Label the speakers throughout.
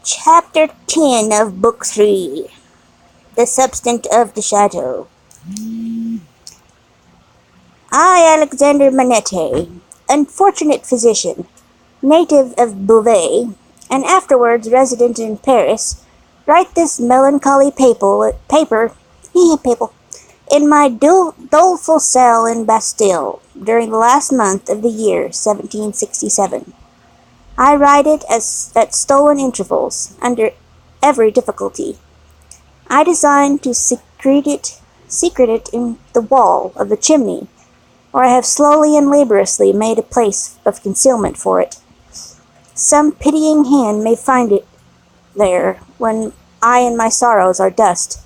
Speaker 1: Chapter 10 of Book 3. The Substance of the Shadow. I, Alexander Manette, unfortunate physician, native of Beauvais, and afterwards resident in Paris, write this melancholy paper in my doleful cell in Bastille during the last month of the year 1767. I write it at stolen intervals, under every difficulty. I design to secrete it in the wall of the chimney, where I have slowly and laboriously made a place of concealment for it. Some pitying hand may find it there when I and my sorrows are dust.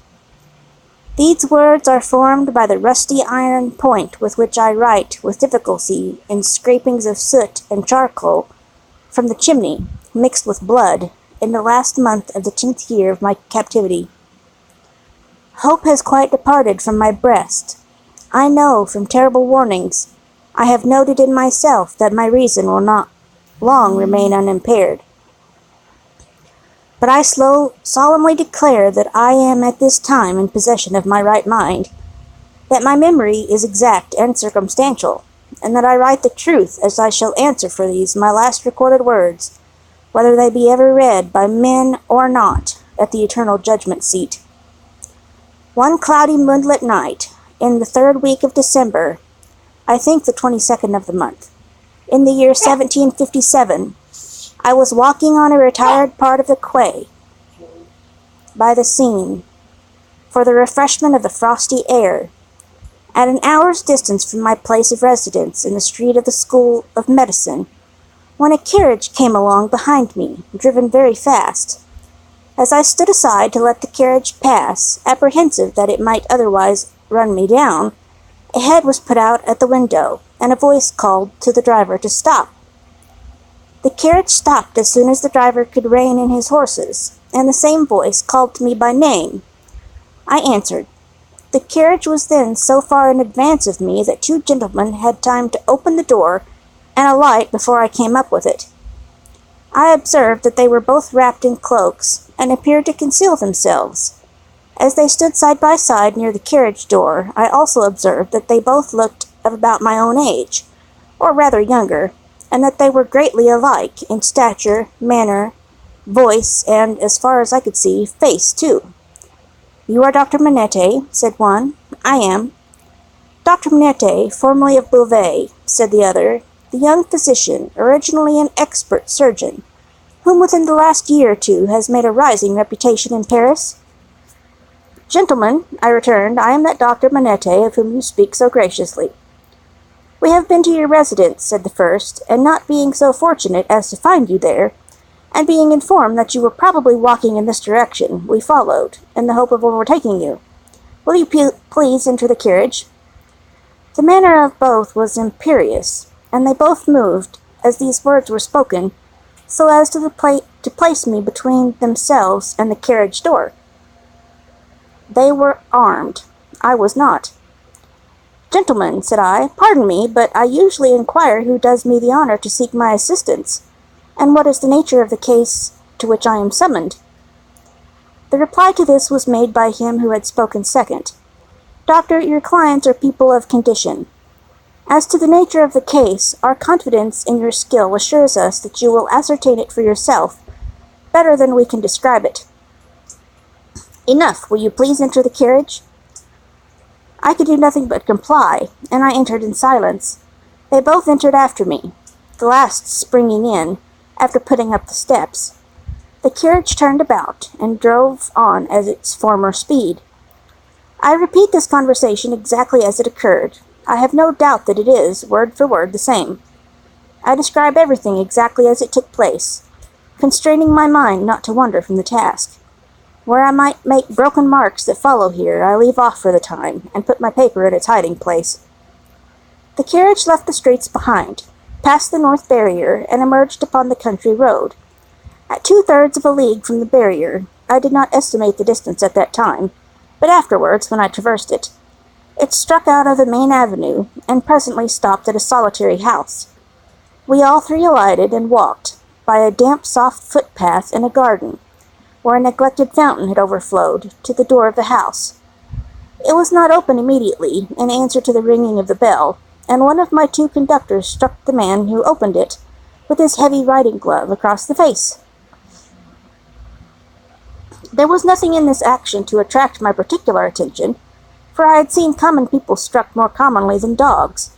Speaker 1: These words are formed by the rusty iron point with which I write with difficulty in scrapings of soot and charcoal from the chimney, mixed with blood, in the last month of the 10th year of my captivity. Hope has quite departed from my breast. I know, from terrible warnings, I have noted in myself that my reason will not long remain unimpaired. But I solemnly declare that I am at this time in possession of my right mind, that my memory is exact and circumstantial, and that I write the truth as I shall answer for these my last recorded words, whether they be ever read by men or not, at the eternal judgment seat. One cloudy moonlit night, in the 3rd week of December, I think the 22nd of the month, in the year 1757, I was walking on a retired part of the quay, by the Seine, for the refreshment of the frosty air, at an hour's distance from my place of residence in the street of the School of Medicine, when a carriage came along behind me, driven very fast. As I stood aside to let the carriage pass, apprehensive that it might otherwise run me down, a head was put out at the window, and a voice called to the driver to stop. The carriage stopped as soon as the driver could rein in his horses, and the same voice called to me by name. I answered. The carriage was then so far in advance of me that 2 gentlemen had time to open the door and alight before I came up with it. I observed that they were both wrapped in cloaks, and appeared to conceal themselves. As they stood side by side near the carriage door, I also observed that they both looked of about my own age, or rather younger, and that they were greatly alike in stature, manner, voice, and, as far as I could see, face too. "You are Dr. Manette," said one. "I am." "Dr. Manette, formerly of Beauvais," said the other, "the young physician, originally an expert surgeon, whom within the last year or 2 has made a rising reputation in Paris?" "Gentlemen," I returned, "I am that Dr. Manette of whom you speak so graciously." "We have been to your residence," said the first, "and not being so fortunate as to find you there, and being informed that you were probably walking in this direction, we followed, in the hope of overtaking you. Will you please enter the carriage?" The manner of both was imperious, and they both moved, as these words were spoken, so as to place me between themselves and the carriage door. They were armed. I was not. "Gentlemen," said I, "pardon me, but I usually inquire who does me the honor to seek my assistance, and what is the nature of the case to which I am summoned?" The reply to this was made by him who had spoken second. "Doctor, your clients are people of condition. As to the nature of the case, our confidence in your skill assures us that you will ascertain it for yourself, better than we can describe it. Enough, will you please enter the carriage?" I could do nothing but comply, and I entered in silence. They both entered after me, the last springing in, after putting up the steps. The carriage turned about, and drove on at its former speed. I repeat this conversation exactly as it occurred. I have no doubt that it is, word for word, the same. I describe everything exactly as it took place, constraining my mind not to wander from the task. Where I might make broken marks that follow here, I leave off for the time, and put my paper in its hiding place. The carriage left the streets behind, passed the north barrier, and emerged upon the country road. At 2/3 of a league from the barrier, I did not estimate the distance at that time, but afterwards, when I traversed it, it struck out of the main avenue, and presently stopped at a solitary house. We all 3 alighted and walked, by a damp soft footpath in a garden, where a neglected fountain had overflowed, to the door of the house. It was not opened immediately, in answer to the ringing of the bell, and one of my two conductors struck the man who opened it with his heavy riding glove across the face. There was nothing in this action to attract my particular attention, for I had seen common people struck more commonly than dogs,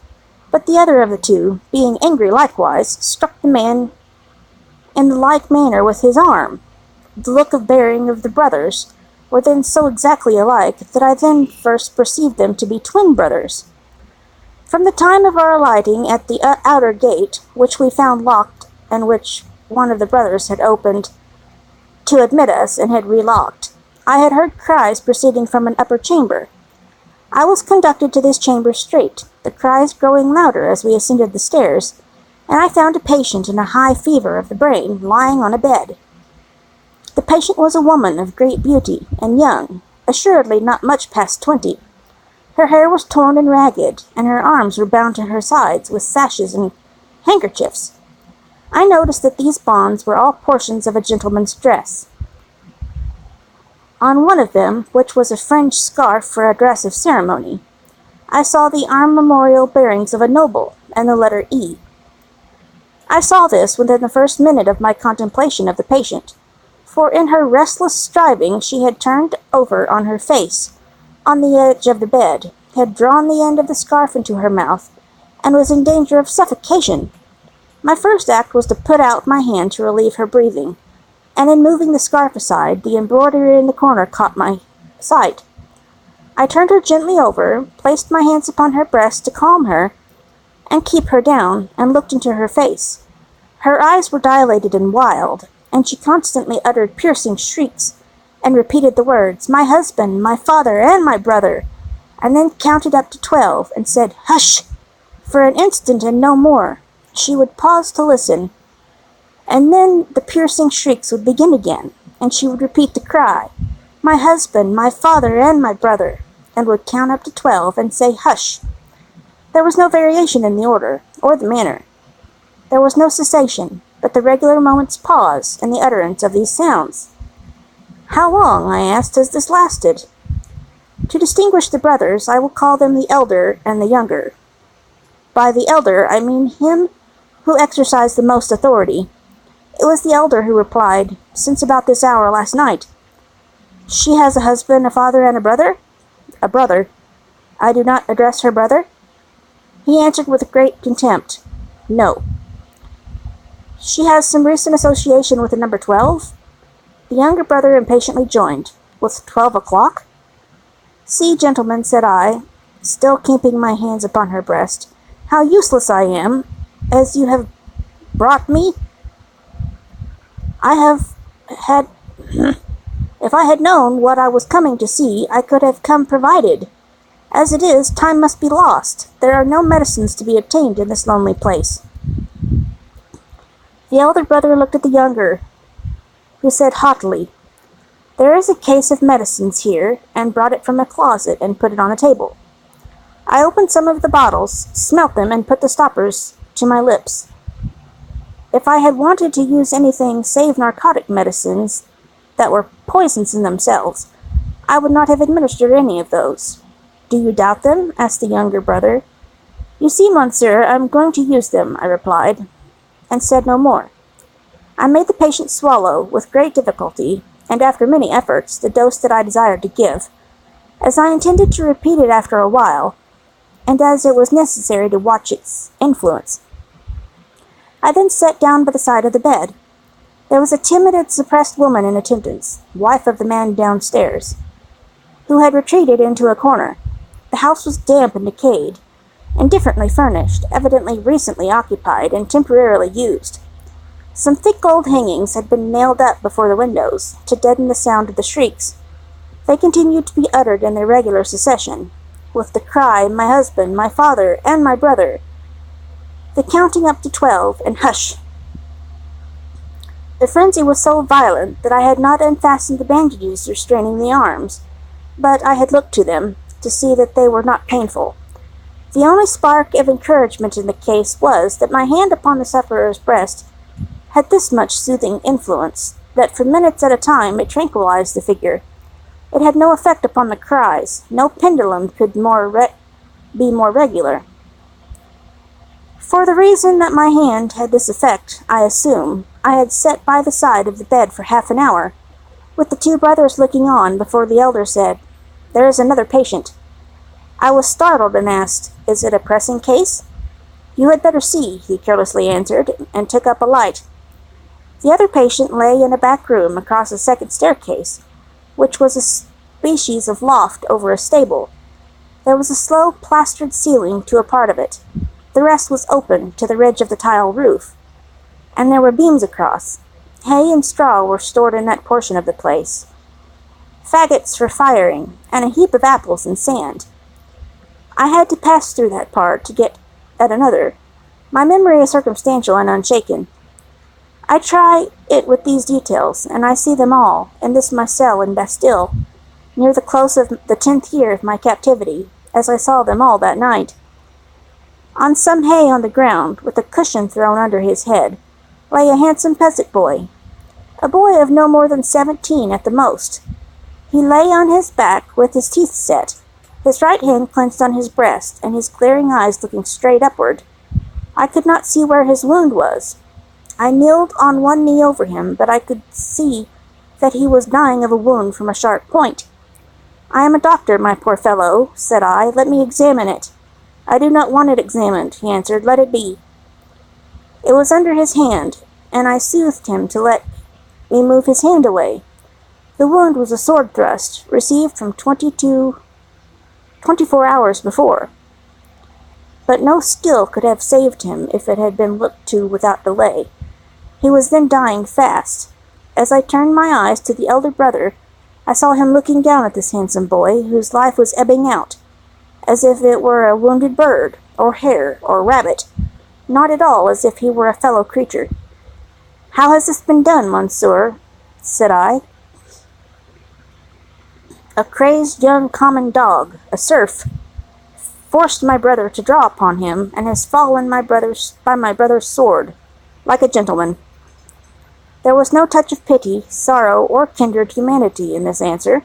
Speaker 1: but the other of the two, being angry likewise, struck the man in the like manner with his arm. The look of bearing of the brothers were then so exactly alike that I then first perceived them to be twin brothers. From the time of our alighting at the outer gate, which we found locked, and which one of the brothers had opened to admit us and had relocked, I had heard cries proceeding from an upper chamber. I was conducted to this chamber straight, the cries growing louder as we ascended the stairs, and I found a patient in a high fever of the brain lying on a bed. The patient was a woman of great beauty, and young, assuredly not much past 20. Her hair was torn and ragged, and her arms were bound to her sides with sashes and handkerchiefs. I noticed that these bonds were all portions of a gentleman's dress. On one of them, which was a fringed scarf for a dress of ceremony, I saw the armorial bearings of a noble, and the letter E. I saw this within the first minute of my contemplation of the patient, for in her restless striving she had turned over on her face, on the edge of the bed, had drawn the end of the scarf into her mouth, and was in danger of suffocation. My first act was to put out my hand to relieve her breathing, and in moving the scarf aside, the embroidery in the corner caught my sight. I turned her gently over, placed my hands upon her breast to calm her and keep her down, and looked into her face. Her eyes were dilated and wild, and she constantly uttered piercing shrieks, and repeated the words, "My husband, my father, and my brother," and then counted up to 12, and said, "Hush!" for an instant and no more. She would pause to listen, and then the piercing shrieks would begin again, and she would repeat the cry, "My husband, my father, and my brother," and would count up to 12, and say, "Hush!" There was no variation in the order, or the manner. There was no cessation, but the regular moment's pause in the utterance of these sounds. "How long," I asked, "has this lasted?" To distinguish the brothers, I will call them the elder and the younger. By the elder, I mean him who exercised the most authority. It was the elder who replied, "Since about this hour last night." "She has a husband, a father, and a brother?" "A brother." "I do not address her brother?" He answered with great contempt, "No." "She has some recent association with the number 12? The younger brother impatiently joined, "With 12 o'clock? "See, gentlemen," said I, still keeping my hands upon her breast, "how useless I am, as you have brought me. I have had... If I had known what I was coming to see, I could have come provided. As it is, time must be lost. There are no medicines to be obtained in this lonely place." The elder brother looked at the younger, who said haughtily, "There is a case of medicines here," and brought it from a closet and put it on a table. I opened some of the bottles, smelt them, and put the stoppers to my lips. If I had wanted to use anything save narcotic medicines that were poisons in themselves, I would not have administered any of those. "Do you doubt them?" asked the younger brother. "You see, monsieur, I am going to use them," I replied, and said no more. I made the patient swallow, with great difficulty, and after many efforts, the dose that I desired to give, as I intended to repeat it after a while, and as it was necessary to watch its influence. I then sat down by the side of the bed. There was a timid and suppressed woman in attendance, wife of the man downstairs, who had retreated into a corner. The house was damp and decayed, indifferently furnished, evidently recently occupied and temporarily used. Some thick gold hangings had been nailed up before the windows, to deaden the sound of the shrieks. They continued to be uttered in their regular succession, with the cry, "My husband, my father, and my brother," the counting up to 12, and "Hush!" The frenzy was so violent that I had not unfastened the bandages restraining the arms, but I had looked to them, to see that they were not painful. The only spark of encouragement in the case was that my hand upon the sufferer's breast had this much soothing influence, that for minutes at a time it tranquilized the figure. It had no effect upon the cries. No pendulum could be more regular. For the reason that my hand had this effect, I assume, I had sat by the side of the bed for half an hour, with the two brothers looking on before the elder said, "There is another patient." I was startled and asked, "Is it a pressing case?" "You had better see," he carelessly answered, and took up a light. The other patient lay in a back room across a second staircase, which was a species of loft over a stable. There was a slow plastered ceiling to a part of it. The rest was open to the ridge of the tile roof, and there were beams across. Hay and straw were stored in that portion of the place, faggots for firing, and a heap of apples and sand. I had to pass through that part to get at another. My memory is circumstantial and unshaken. I try it with these details, and I see them all, in this my cell in Bastille, near the close of the 10th year of my captivity, as I saw them all that night. On some hay on the ground, with a cushion thrown under his head, lay a handsome peasant boy, a boy of no more than 17 at the most. He lay on his back with his teeth set, his right hand clenched on his breast, and his glaring eyes looking straight upward. I could not see where his wound was. I kneeled on one knee over him, but I could see that he was dying of a wound from a sharp point. "I am a doctor, my poor fellow," said I. "Let me examine it." "I do not want it examined," he answered. "Let it be." It was under his hand, and I soothed him to let me move his hand away. The wound was a sword thrust, received from 24 hours before. But no skill could have saved him if it had been looked to without delay. He was then dying fast. As I turned my eyes to the elder brother, I saw him looking down at this handsome boy, whose life was ebbing out, as if it were a wounded bird, or hare, or rabbit, not at all as if he were a fellow creature. "How has this been done, monsieur?" said I. "A crazed young common dog, a serf, forced my brother to draw upon him, and has fallen by my brother's sword, like a gentleman." There was no touch of pity, sorrow, or kindred humanity in this answer.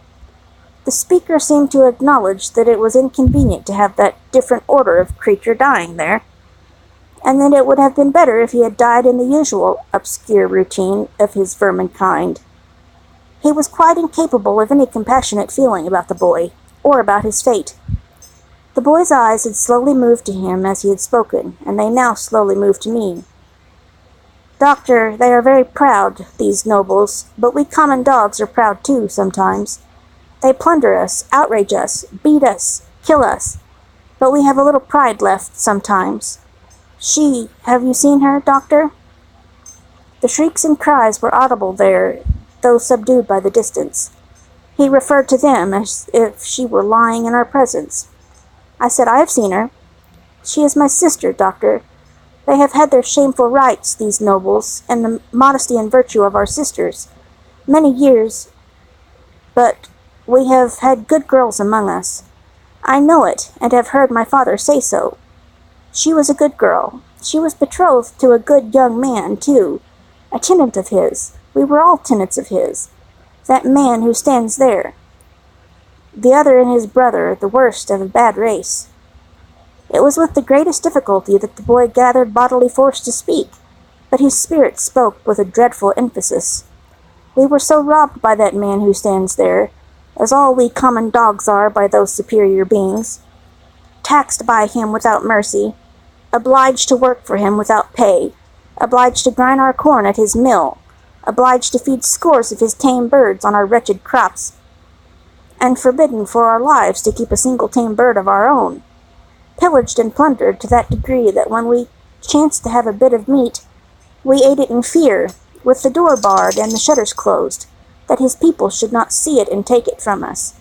Speaker 1: The speaker seemed to acknowledge that it was inconvenient to have that different order of creature dying there, and that it would have been better if he had died in the usual obscure routine of his vermin kind. He was quite incapable of any compassionate feeling about the boy, or about his fate. The boy's eyes had slowly moved to him as he had spoken, and they now slowly moved to me. "Doctor, they are very proud, these nobles, but we common dogs are proud too, sometimes. They plunder us, outrage us, beat us, kill us, but we have a little pride left sometimes. Have you seen her, doctor?" The shrieks and cries were audible there, though subdued by the distance. He referred to them as if she were lying in our presence. I said, "I have seen her. She is my sister, doctor. They have had their shameful rights, these nobles, and the modesty and virtue of our sisters, many years, but we have had good girls among us. I know it, and have heard my father say so. She was a good girl. She was betrothed to a good young man, too, a tenant of his. We were all tenants of his. That man who stands there. The other and his brother, the worst of a bad race." It was with the greatest difficulty that the boy gathered bodily force to speak, but his spirit spoke with a dreadful emphasis. "We were so robbed by that man who stands there, as all we common dogs are by those superior beings, taxed by him without mercy, obliged to work for him without pay, obliged to grind our corn at his mill, obliged to feed scores of his tame birds on our wretched crops, and forbidden for our lives to keep a single tame bird of our own, pillaged and plundered to that degree that when we chanced to have a bit of meat, we ate it in fear, with the door barred and the shutters closed, that his people should not see it and take it from us.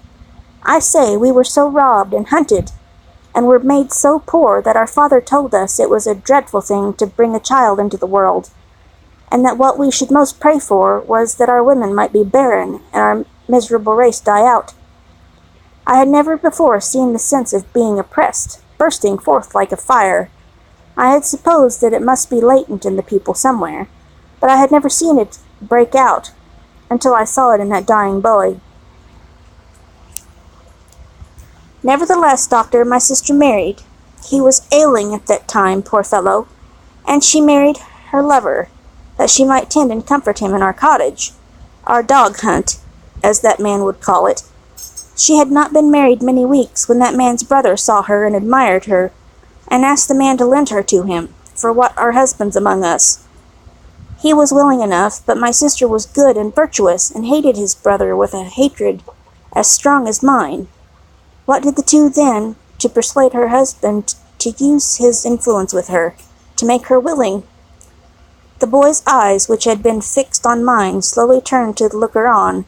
Speaker 1: I say, we were so robbed and hunted, and were made so poor that our father told us it was a dreadful thing to bring a child into the world, and that what we should most pray for was that our women might be barren and our miserable race die out. I had never before seen the sense of being oppressed bursting forth like a fire. I had supposed that it must be latent in the people somewhere, but I had never seen it break out until I saw it in that dying boy. Nevertheless, doctor, my sister married. He was ailing at that time, poor fellow, and she married her lover, that she might tend and comfort him in our cottage, our dog hunt, as that man would call it. She had not been married many weeks when that man's brother saw her and admired her, and asked the man to lend her to him, for what are husbands among us? He was willing enough, but my sister was good and virtuous, and hated his brother with a hatred as strong as mine. What did the two then, to persuade her husband to use his influence with her, to make her willing? The boy's eyes, which had been fixed on mine, slowly turned to the looker-on,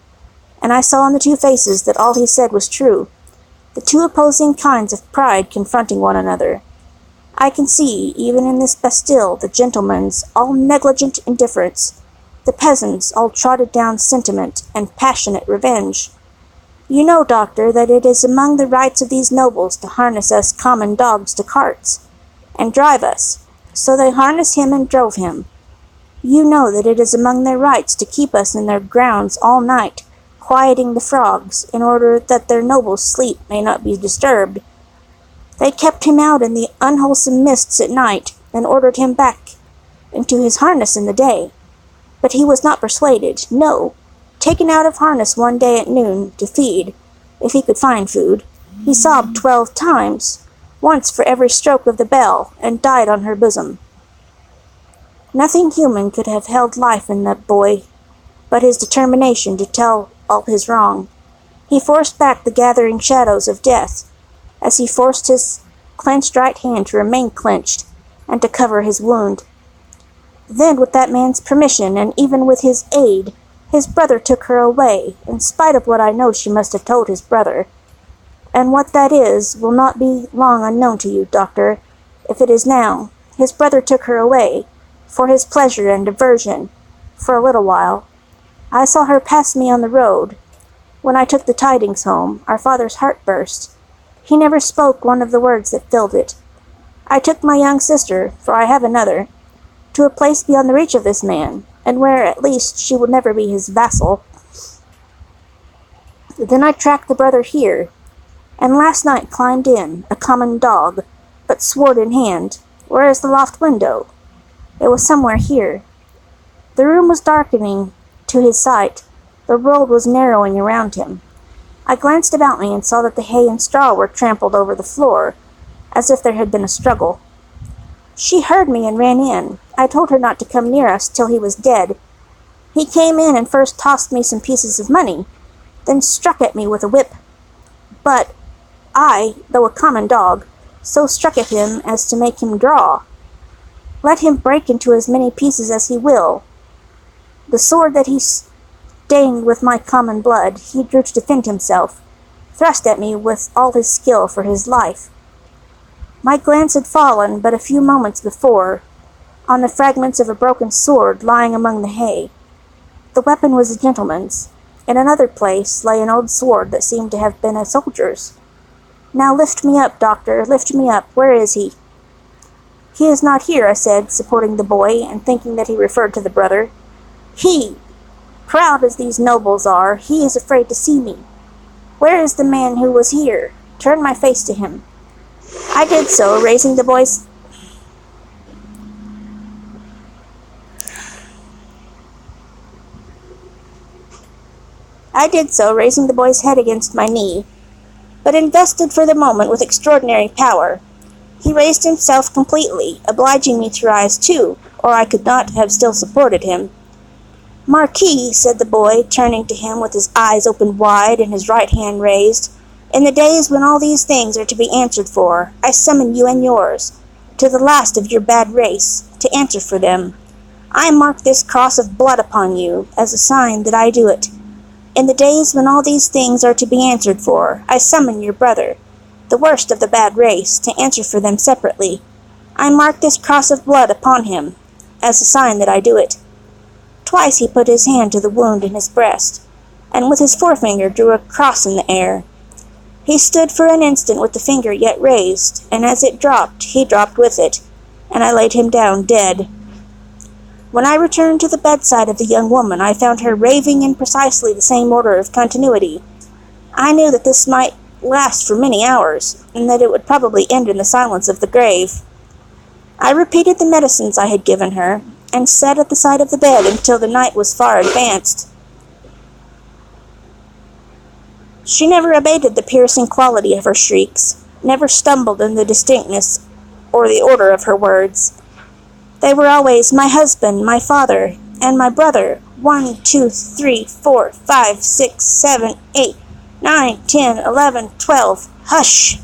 Speaker 1: and I saw in the two faces that all he said was true, the two opposing kinds of pride confronting one another. I can see, even in this Bastille, the gentleman's all negligent indifference, the peasant's all trodden-down sentiment and passionate revenge. You know, doctor, that it is among the rights of these nobles to harness us common dogs to carts, and drive us. So they harnessed him and drove him. You know that it is among their rights to keep us in their grounds all night, quieting the frogs, in order that their noble sleep may not be disturbed. They kept him out in the unwholesome mists at night, and ordered him back into his harness in the day. But he was not persuaded, no. Taken out of harness one day at noon, to feed, if he could find food, he sobbed 12 times, once for every stroke of the bell, and died on her bosom. Nothing human could have held life in that boy, but his determination to tell all his wrong. He forced back the gathering shadows of death, as he forced his clenched right hand to remain clenched, and to cover his wound. Then, with that man's permission, and even with his aid, his brother took her away, in spite of what I know she must have told his brother. And what that is will not be long unknown to you, doctor, if it is now. His brother took her away, for his pleasure and diversion, for a little while. I saw her pass me on the road. When I took the tidings home, our father's heart burst. He never spoke one of the words that filled it. I took my young sister, for I have another, to a place beyond the reach of this man, and where, at least, she would never be his vassal. Then I tracked the brother here, and last night climbed in, a common dog, but sword in hand. Where is the loft window? It was somewhere here. The room was darkening to his sight. The road was narrowing around him. I glanced about me and saw that the hay and straw were trampled over the floor, as if there had been a struggle. She heard me and ran in. I told her not to come near us till he was dead. He came in and first tossed me some pieces of money, then struck at me with a whip. But I, though a common dog, so struck at him as to make him draw. Let him break into as many pieces as he will. The sword that he stained with my common blood, he drew to defend himself, thrust at me with all his skill for his life. My glance had fallen, but a few moments before, on the fragments of a broken sword lying among the hay. The weapon was a gentleman's. In another place lay an old sword that seemed to have been a soldier's. Now lift me up, doctor, lift me up. Where is he? He is not here, I said, supporting the boy, and thinking that he referred to the brother. He! Proud as these nobles are, he is afraid to see me. Where is the man who was here? Turn my face to him. I did so, raising the boy's head against my knee, but invested for the moment with extraordinary power. He raised himself completely, obliging me to rise too, or I could not have still supported him. Marquis, said the boy, turning to him with his eyes opened wide and his right hand raised, in the days when all these things are to be answered for, I summon you and yours, to the last of your bad race, to answer for them. I mark this cross of blood upon you, as a sign that I do it. In the days when all these things are to be answered for, I summon your brother, the worst of the bad race, to answer for them separately. I mark this cross of blood upon him, as a sign that I do it. Twice he put his hand to the wound in his breast, and with his forefinger drew a cross in the air. He stood for an instant with the finger yet raised, and as it dropped, he dropped with it, and I laid him down dead. When I returned to the bedside of the young woman, I found her raving in precisely the same order of continuity. I knew that this might last for many hours, and that it would probably end in the silence of the grave. I repeated the medicines I had given her, and sat at the side of the bed until the night was far advanced. She never abated the piercing quality of her shrieks, never stumbled in the distinctness or the order of her words. They were always my husband, my father, and my brother. 1, 2, 3, 4, 5, 6, 7, 8, 9, 10, 11, 12. Hush!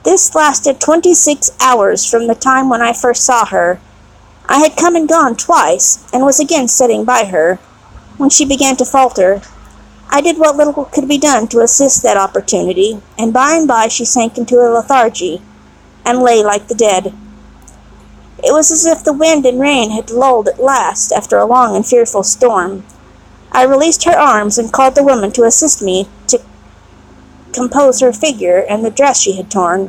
Speaker 1: This lasted 26 hours from the time when I first saw her. I had come and gone twice, and was again sitting by her, when she began to falter. I did what little could be done to assist that opportunity, and by she sank into a lethargy, and lay like the dead. It was as if the wind and rain had lulled at last after a long and fearful storm. I released her arms and called the woman to assist me to compose her figure and the dress she had torn.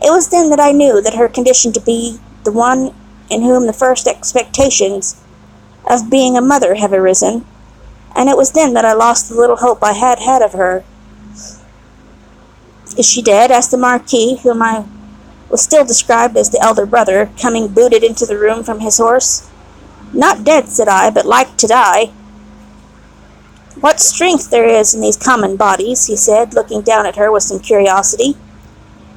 Speaker 1: It was then that I knew that her condition to be the one in whom the first expectations of being a mother have arisen, and it was then that I lost the little hope I had had of her. "Is she dead?" asked the Marquis, whom I was still described as the elder brother, coming booted into the room from his horse. "Not dead," said I, "but like to die." "What strength there is in these common bodies," he said, looking down at her with some curiosity.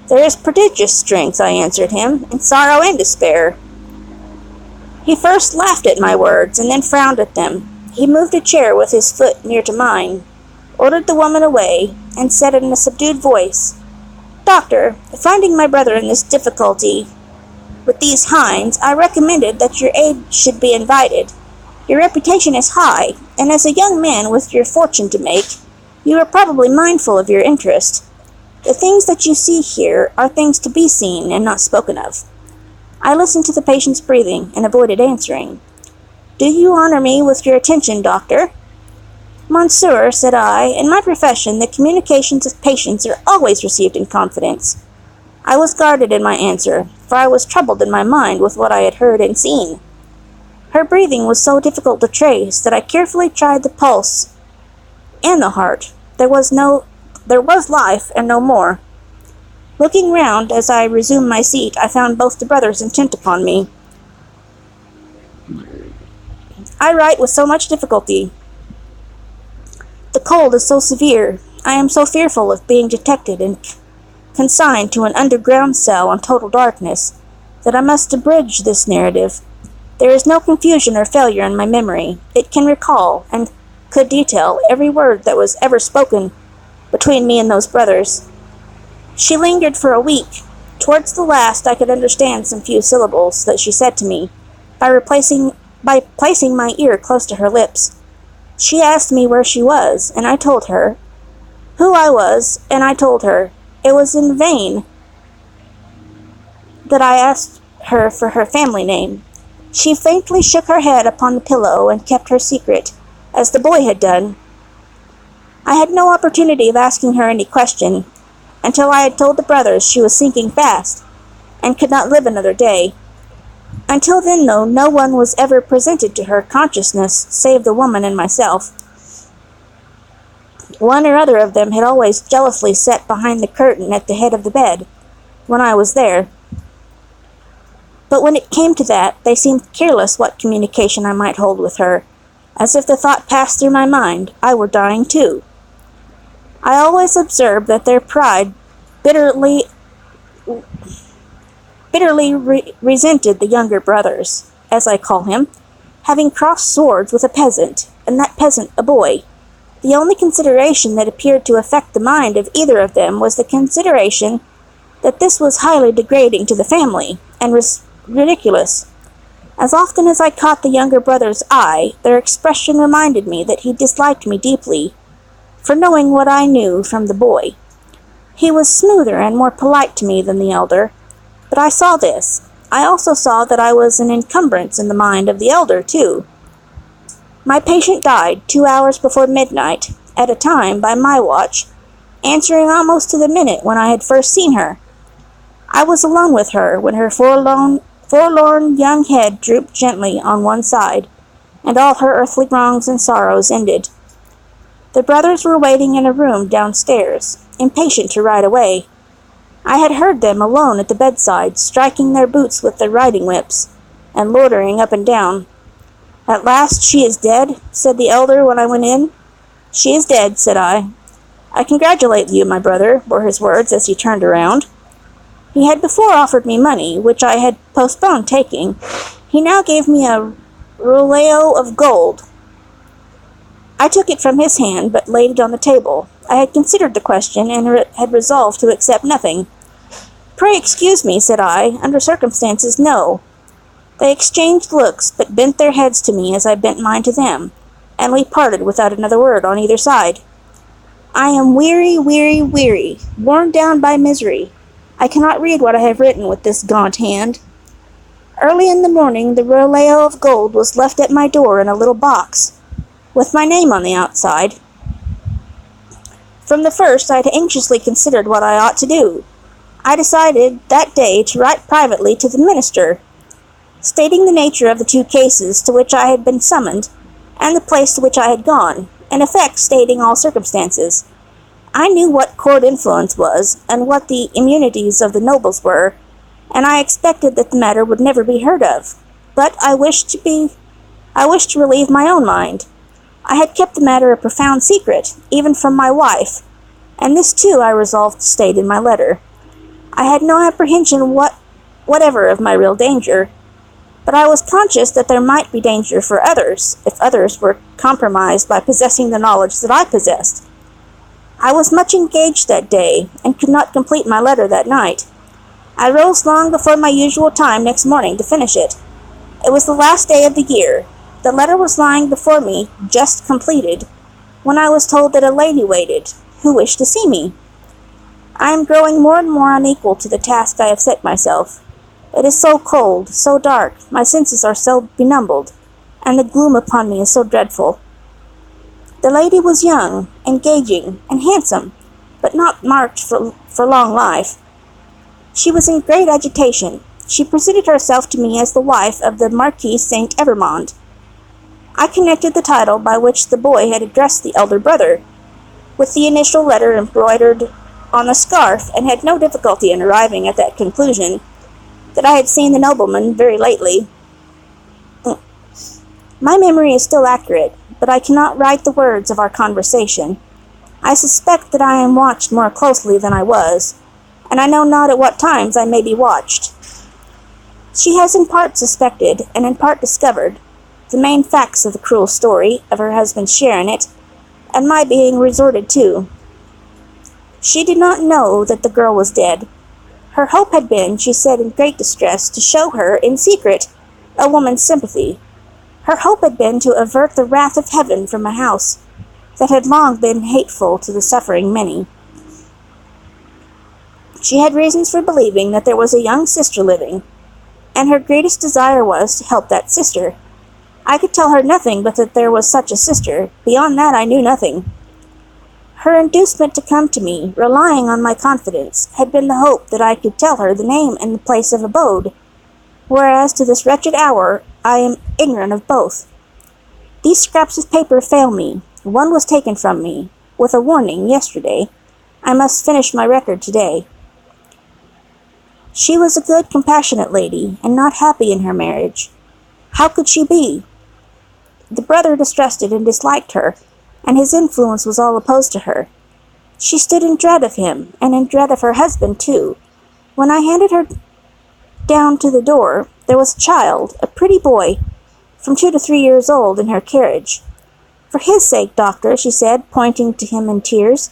Speaker 1: "There is prodigious strength," I answered him, "in sorrow and despair." He first laughed at my words, and then frowned at them. He moved a chair with his foot near to mine, ordered the woman away, and said in a subdued voice, "Doctor, finding my brother in this difficulty with these hinds, I recommended that your aid should be invited. Your reputation is high, and as a young man with your fortune to make, you are probably mindful of your interest. The things that you see here are things to be seen and not spoken of." I listened to the patient's breathing and avoided answering. "Do you honor me with your attention, doctor?" "Monsieur," said I, "in my profession the communications of patients are always received in confidence." I was guarded in my answer, for I was troubled in my mind with what I had heard and seen. Her breathing was so difficult to trace that I carefully tried the pulse and the heart. There was life and no more. Looking round as I resumed my seat, I found both the brothers intent upon me. I write with so much difficulty. The cold is so severe. I am so fearful of being detected and consigned to an underground cell in total darkness, that I must abridge this narrative. There is no confusion or failure in my memory. It can recall, and could detail, every word that was ever spoken between me and those brothers. She lingered for a week. Towards the last I could understand some few syllables that she said to me, by placing my ear close to her lips. She asked me where she was, and I told her. Who I was, and I told her. It was in vain that I asked her for her family name. She faintly shook her head upon the pillow and kept her secret, as the boy had done. I had no opportunity of asking her any question, until I had told the brothers she was sinking fast, and could not live another day. Until then, though, no one was ever presented to her consciousness save the woman and myself. One or other of them had always jealously sat behind the curtain at the head of the bed, when I was there. But when it came to that, they seemed careless what communication I might hold with her, as if the thought passed through my mind, I were dying too. I always observed that their pride bitterly resented the younger brothers, as I call him, having crossed swords with a peasant, and that peasant a boy. The only consideration that appeared to affect the mind of either of them was the consideration that this was highly degrading to the family, and was ridiculous. As often as I caught the younger brother's eye, their expression reminded me that he disliked me deeply, for knowing what I knew from the boy. He was smoother and more polite to me than the elder, but I saw this. I also saw that I was an encumbrance in the mind of the elder, too. My patient died 2 hours before midnight, at a time, by my watch, answering almost to the minute when I had first seen her. I was alone with her when her forlorn young head drooped gently on one side, and all her earthly wrongs and sorrows ended. The brothers were waiting in a room downstairs, impatient to ride away. I had heard them alone at the bedside, striking their boots with their riding whips, and loitering up and down. "At last she is dead?" said the elder when I went in. "She is dead," said I. "I congratulate you, my brother," were his words as he turned around. He had before offered me money, which I had postponed taking. He now gave me a rouleau of gold. I took it from his hand, but laid it on the table. I had considered the question, and had resolved to accept nothing. "Pray excuse me," said I. "Under circumstances, no." They exchanged looks, but bent their heads to me as I bent mine to them, and we parted without another word on either side. I am weary, weary, weary, worn down by misery. I cannot read what I have written with this gaunt hand. Early in the morning the rouleau of gold was left at my door in a little box, with my name on the outside. From the first I had anxiously considered what I ought to do. I decided that day to write privately to the minister, stating the nature of the two cases to which I had been summoned, and the place to which I had gone, in effect stating all circumstances. I knew what court influence was, and what the immunities of the nobles were, and I expected that the matter would never be heard of. But I wished to relieve my own mind. I had kept the matter a profound secret, even from my wife, and this too I resolved to state in my letter. I had no apprehension whatever of my real danger, but I was conscious that there might be danger for others, if others were compromised by possessing the knowledge that I possessed. I was much engaged that day, and could not complete my letter that night. I rose long before my usual time next morning to finish it. It was the last day of the year. The letter was lying before me, just completed, when I was told that a lady waited, who wished to see me. I am growing more and more unequal to the task I have set myself. It is so cold, so dark, my senses are so benumbed, and the gloom upon me is so dreadful. The lady was young, engaging, and handsome, but not marked for long life. She was in great agitation. She presented herself to me as the wife of the Marquis Saint Evermond. I connected the title by which the boy had addressed the elder brother with the initial letter embroidered on the scarf, and had no difficulty in arriving at that conclusion, that I had seen the nobleman very lately. My memory is still accurate, but I cannot write the words of our conversation. I suspect that I am watched more closely than I was, and I know not at what times I may be watched. She has in part suspected, and in part discovered, the main facts of the cruel story, of her husband's share in it, and my being resorted to. She did not know that the girl was dead. Her hope had been, she said in great distress, to show her, in secret, a woman's sympathy. Her hope had been to avert the wrath of heaven from a house that had long been hateful to the suffering many. She had reasons for believing that there was a young sister living, and her greatest desire was to help that sister. I could tell her nothing but that there was such a sister. Beyond that I knew nothing. Her inducement to come to me, relying on my confidence, had been the hope that I could tell her the name and the place of abode, whereas to this wretched hour I am ignorant of both. These scraps of paper fail me. One was taken from me, with a warning, yesterday. I must finish my record today. She was a good, compassionate lady, and not happy in her marriage. How could she be? The brother distrusted and disliked her, and his influence was all opposed to her. She stood in dread of him, and in dread of her husband, too. When I handed her down to the door, there was a child, a pretty boy, from 2 to 3 years old, in her carriage. For his sake, doctor, she said, pointing to him in tears,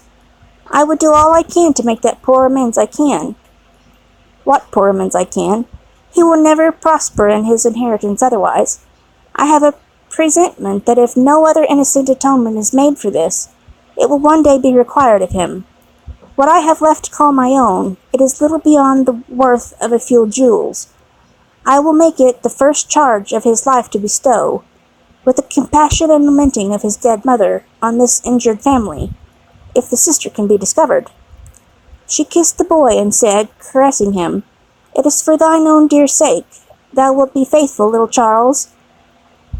Speaker 1: I would do all I can to make that poor amends I can. What poor amends I can? He will never prosper in his inheritance otherwise. I have a presentiment that if no other innocent atonement is made for this, it will one day be required of him. What I have left to call my own, it is little beyond the worth of a few jewels. I will make it the first charge of his life to bestow, with the compassion and lamenting of his dead mother, on this injured family, if the sister can be discovered. She kissed the boy and said, caressing him, It is for thine own dear sake. Thou wilt be faithful, little Charles?"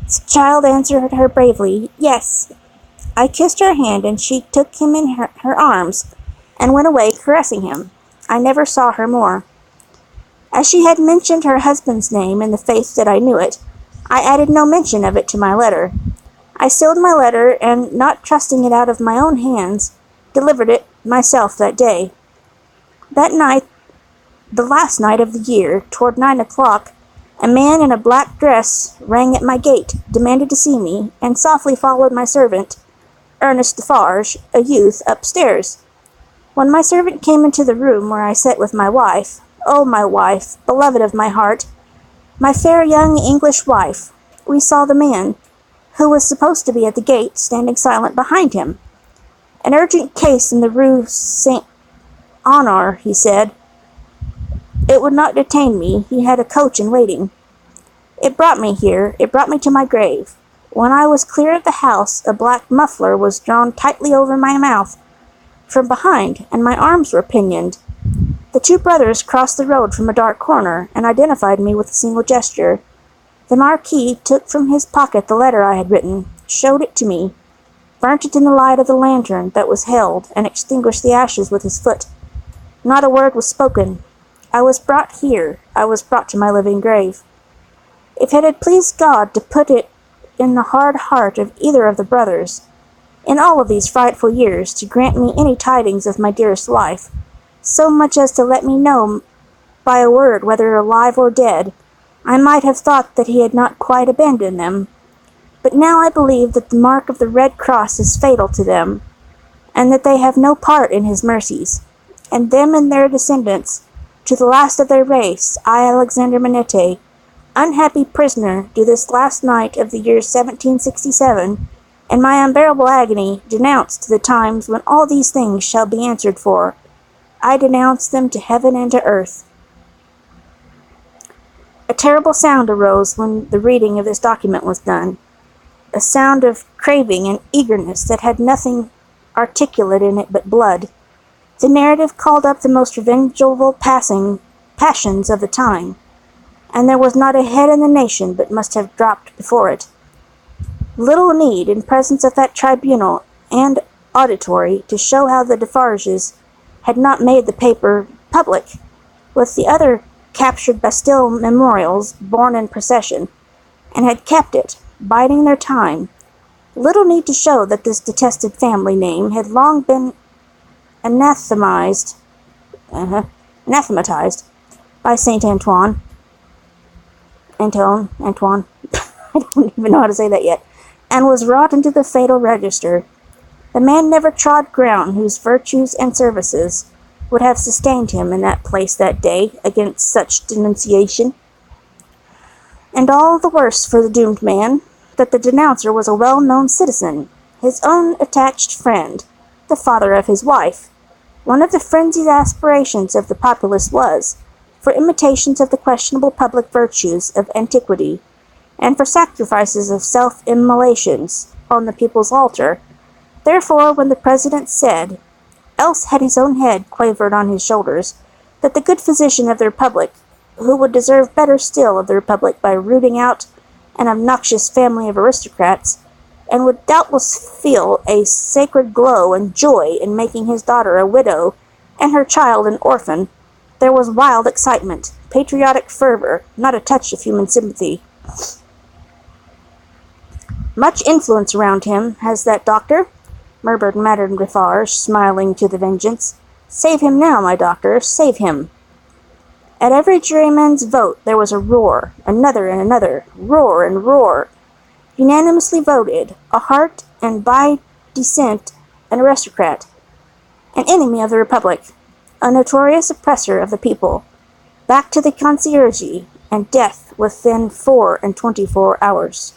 Speaker 1: The child answered her bravely, "Yes." I kissed her hand, and she took him in her arms, and went away caressing him. I never saw her more. As she had mentioned her husband's name in the faith that I knew it, I added no mention of it to my letter. I sealed my letter, and, not trusting it out of my own hands, delivered it myself that day. That night, the last night of the year, toward 9 o'clock, a man in a black dress rang at my gate, demanded to see me, and softly followed my servant, Ernest Defarge, a youth, upstairs. When my servant came into the room where I sat with my wife, oh, my wife, beloved of my heart, my fair young English wife, we saw the man, who was supposed to be at the gate, standing silent behind him. "An urgent case in the Rue St. Honore," he said. It would not detain me. He had a coach in waiting. It brought me here. It brought me to my grave. When I was clear of the house, a black muffler was drawn tightly over my mouth from behind, and my arms were pinioned. The two brothers crossed the road from a dark corner, and identified me with a single gesture. The Marquis took from his pocket the letter I had written, showed it to me, burnt it in the light of the lantern that was held, and extinguished the ashes with his foot. Not a word was spoken. I was brought here. I was brought to my living grave. If it had pleased God to put it in the hard heart of either of the brothers, in all of these frightful years, to grant me any tidings of my dearest life, so much as to let me know by a word whether alive or dead, I might have thought that he had not quite abandoned them. But now I believe that the mark of the Red Cross is fatal to them, and that they have no part in his mercies, and them and their descendants, to the last of their race, I, Alexander Manette, unhappy prisoner, do this last night of the year 1767, in my unbearable agony, denounce to the times when all these things shall be answered for. I denounce them to heaven and to earth. A terrible sound arose when the reading of this document was done, a sound of craving and eagerness that had nothing articulate in it but blood. The narrative called up the most revengeful passions of the time, and there was not a head in the nation but must have dropped before it. Little need, in presence of that tribunal and auditory, to show how the Defarges had not made the paper public, with the other captured Bastille memorials borne in procession, and had kept it, biding their time. Little need to show that this detested family name had long been anathematized by Saint Antoine. Antoine, I don't even know how to say that yet, and was wrought into the fatal register. The man never trod ground whose virtues and services would have sustained him in that place that day against such denunciation. And all the worse for the doomed man, that the denouncer was a well-known citizen, his own attached friend, the father of his wife. One of the frenzied aspirations of the populace was, for imitations of the questionable public virtues of antiquity, and for sacrifices of self-immolations on the people's altar. Therefore, when the president said, else had his own head quavered on his shoulders, that the good physician of the Republic, who would deserve better still of the Republic by rooting out an obnoxious family of aristocrats, and would doubtless feel a sacred glow and joy in making his daughter a widow and her child an orphan, there was wild excitement, patriotic fervor, not a touch of human sympathy. Much influence around him has that doctor, murmured Madame Defarge, smiling to the vengeance. Save him now, my doctor, save him. At every juryman's vote there was a roar, another and another, roar and roar. Unanimously voted, a heart and by descent an aristocrat, an enemy of the Republic, a notorious oppressor of the people, back to the concierge, and death within 24 hours.